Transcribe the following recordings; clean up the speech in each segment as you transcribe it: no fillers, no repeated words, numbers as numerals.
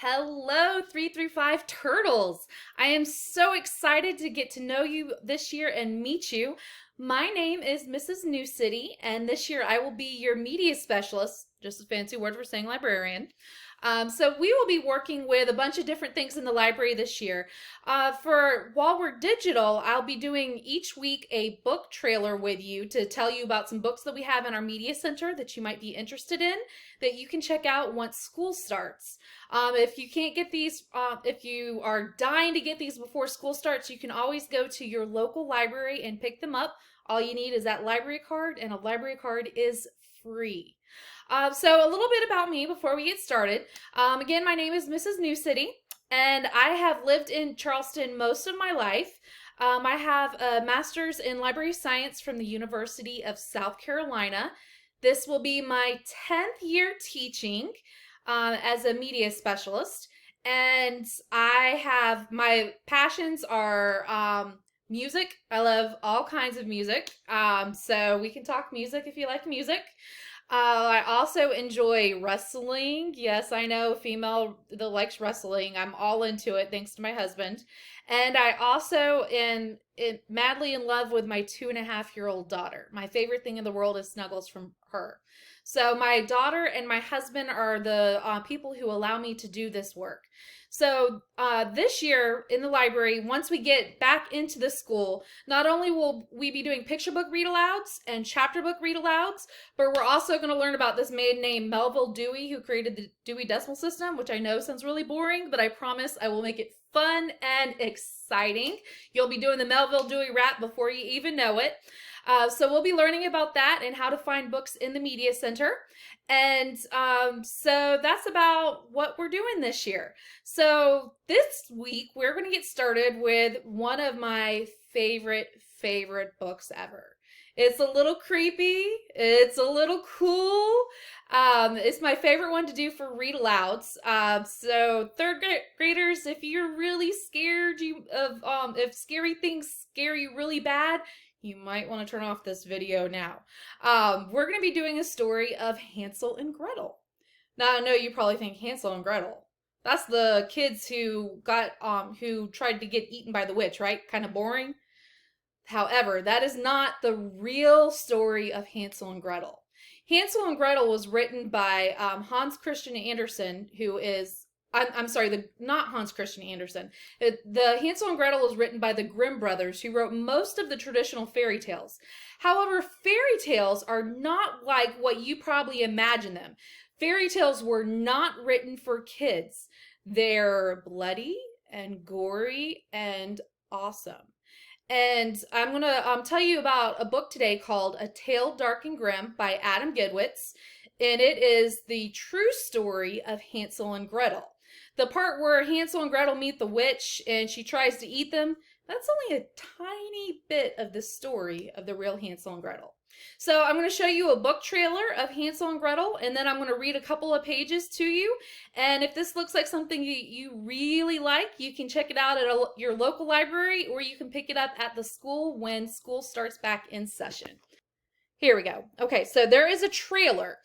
Hello, 335 Turtles. I am so excited to get to know you this year and meet you. My name is Mrs. New City, and this year I will be your media specialist, just a fancy word for saying librarian. So we will be working with a bunch of different things in the library this year. For while we're digital, I'll be doing each week a book trailer with you to tell you about some books that we have in our media center that you might be interested in that you can check out once school starts. If you can't get these, if you are dying to get these before school starts, you can always go to your local library and pick them up. All you need is that library card, and a library card is free. So a little bit about me before we get started. Again, my name is Mrs. New City, and I have lived in Charleston most of my life. I have a master's in library science from the University of South Carolina. This will be my 10th year teaching as a media specialist, and my passions are music. I love all kinds of music, so we can talk music if you like music. I also enjoy wrestling. Yes, I know a female that likes wrestling. I'm all into it thanks to my husband. And I also am madly in love with my 2.5-year-old daughter. My favorite thing in the world is snuggles from her. So my daughter and my husband are the people who allow me to do this work. So this year in the library, once we get back into the school, not only will we be doing picture book read-alouds and chapter book read-alouds, but we're also going to learn about this man named Melville Dewey who created the Dewey Decimal System, which I know sounds really boring, but I promise I will make it fun and exciting. You'll be doing the Melville Dewey rap before you even know it. So we'll be learning about that and how to find books in the Media Center. And so that's about what we're doing this year. So this week, we're going to get started with one of my favorite books ever. It's a little creepy. It's a little cool. It's my favorite one to do for read-alouds. So third graders, if you're really scared if scary things scare you really bad, you might want to turn off this video now. We're going to be doing a story of Hansel and Gretel. Now, I know you probably think Hansel and Gretel. That's the kids who tried to get eaten by the witch, right? Kind of boring. However, that is not the real story of Hansel and Gretel. Hansel and Gretel was written by Hans Christian Andersen, who is, I'm sorry, not Hans Christian Andersen. The Hansel and Gretel was written by the Grimm brothers, who wrote most of the traditional fairy tales. However, fairy tales are not like what you probably imagine them. Fairy tales were not written for kids. They're bloody and gory and awesome. And I'm going to tell you about a book today called A Tale Dark and Grim by Adam Gidwitz. And it is the true story of Hansel and Gretel. The part where Hansel and Gretel meet the witch and she tries to eat them, that's only a tiny bit of the story of the real Hansel and Gretel. So I'm going to show you a book trailer of Hansel and Gretel, and then I'm going to read a couple of pages to you. And if this looks like something you really like, you can check it out at your local library, or you can pick it up at the school when school starts back in session. Here we go. Okay, so there is a trailer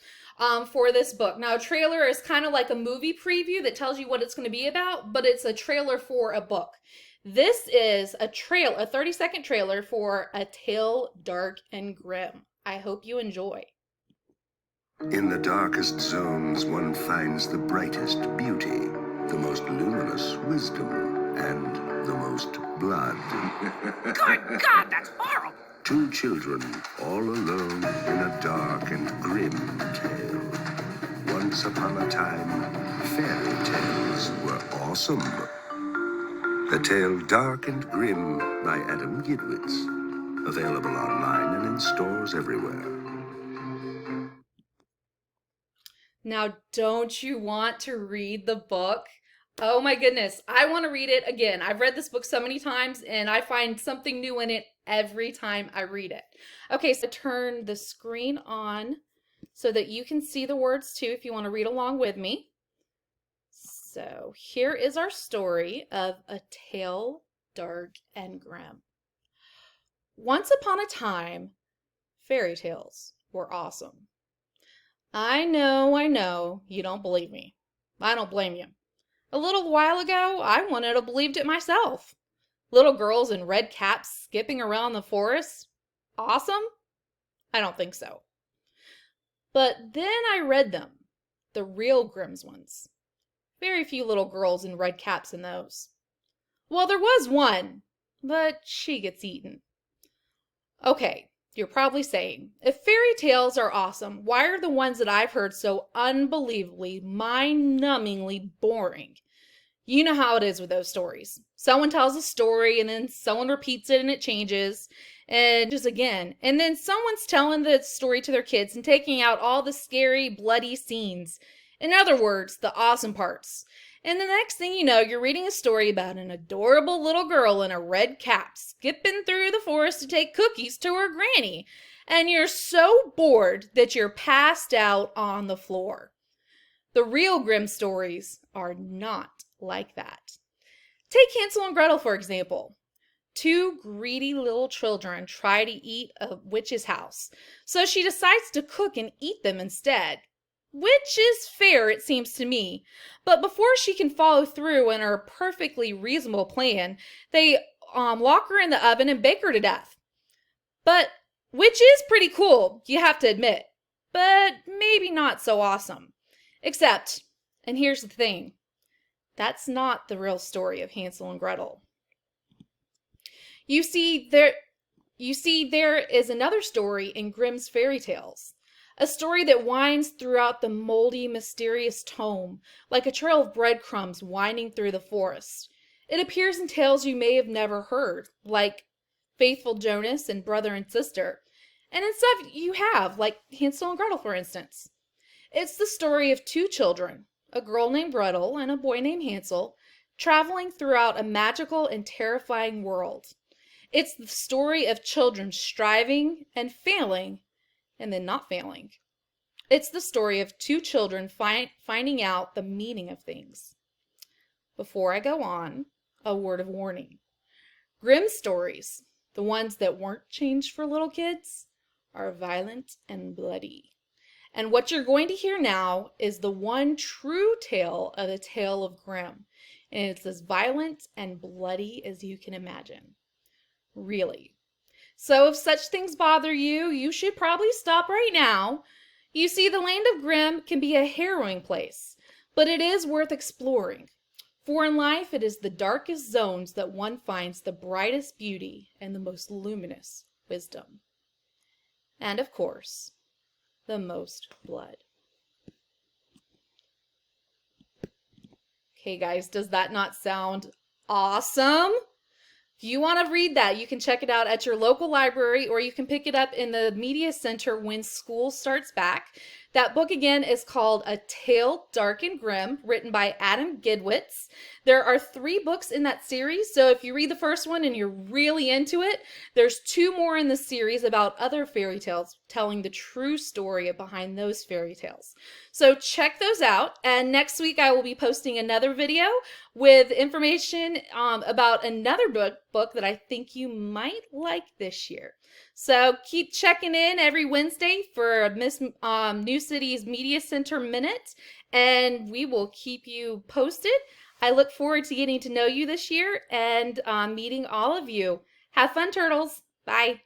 for this book. Now, a trailer is kind of like a movie preview that tells you what it's going to be about, but it's a trailer for a book. This is a 30-second trailer for A Tale Dark and Grim. I hope you enjoy. In the darkest zones, one finds the brightest beauty, the most luminous wisdom, and the most blood. Good God, that's horrible! Two children, all alone in a dark and grim tale. Once upon a time, fairy tales were awesome. A Tale Dark and Grim by Adam Gidwitz. Available online and in stores everywhere. Now, don't you want to read the book? Oh my goodness, I want to read it again. I've read this book so many times and I find something new in it every time I read it. Okay, so turn the screen on so that you can see the words too if you want to read along with me. So here is our story of A Tale Dark and Grim. Once upon a time, fairy tales were awesome. I know, you don't believe me. I don't blame you. A little while ago, I wouldn't have believed it myself. Little girls in red caps skipping around the forest. Awesome? I don't think so. But then I read them, the real Grimm's ones. Very few little girls in red caps in those. Well, there was one, but she gets eaten. Okay, you're probably saying, if fairy tales are awesome, why are the ones that I've heard so unbelievably, mind-numbingly boring? You know how it is with those stories. Someone tells a story and then someone repeats it and it changes and just again. And then someone's telling the story to their kids and taking out all the scary, bloody scenes. In other words, the awesome parts. And the next thing you know, you're reading a story about an adorable little girl in a red cap skipping through the forest to take cookies to her granny. And you're so bored that you're passed out on the floor. The real Grimm stories are not like that. Take Hansel and Gretel, for example. Two greedy little children try to eat a witch's house, so she decides to cook and eat them instead. Which is fair, it seems to me. But before she can follow through in her perfectly reasonable plan, they lock her in the oven and bake her to death. But which is pretty cool, you have to admit. But maybe not so awesome. Except, and here's the thing, that's not the real story of Hansel and Gretel. You see, there is another story in Grimm's fairy tales. A story that winds throughout the moldy, mysterious tome, like a trail of breadcrumbs winding through the forest. It appears in tales you may have never heard, like Faithful Jonas and Brother and Sister, and in stuff you have, like Hansel and Gretel, for instance. It's the story of two children, a girl named Gretel and a boy named Hansel, traveling throughout a magical and terrifying world. It's the story of children striving and failing and then not failing. It's the story of two children finding out the meaning of things. Before I go on, a word of warning. Grimm stories, the ones that weren't changed for little kids, are violent and bloody. And what you're going to hear now is the one true tale of the tale of Grimm. And it's as violent and bloody as you can imagine. Really. So if such things bother you, you should probably stop right now. You see, the land of Grimm can be a harrowing place, but it is worth exploring. For in life, it is the darkest zones that one finds the brightest beauty and the most luminous wisdom. And of course, the most blood. Okay, guys, does that not sound awesome? If you want to read that, you can check it out at your local library or you can pick it up in the media center when school starts back. That book again is called A Tale Dark and Grim, written by Adam Gidwitz. There are 3 books in that series, so if you read the first one and you're really into it, there's 2 more in the series about other fairy tales, telling the true story behind those fairy tales. So check those out, and next week I will be posting another video with information about another book that I think you might like this year. So keep checking in every Wednesday for Miss New City's Media Center Minute, and we will keep you posted. I look forward to getting to know you this year and meeting all of you. Have fun, turtles. Bye.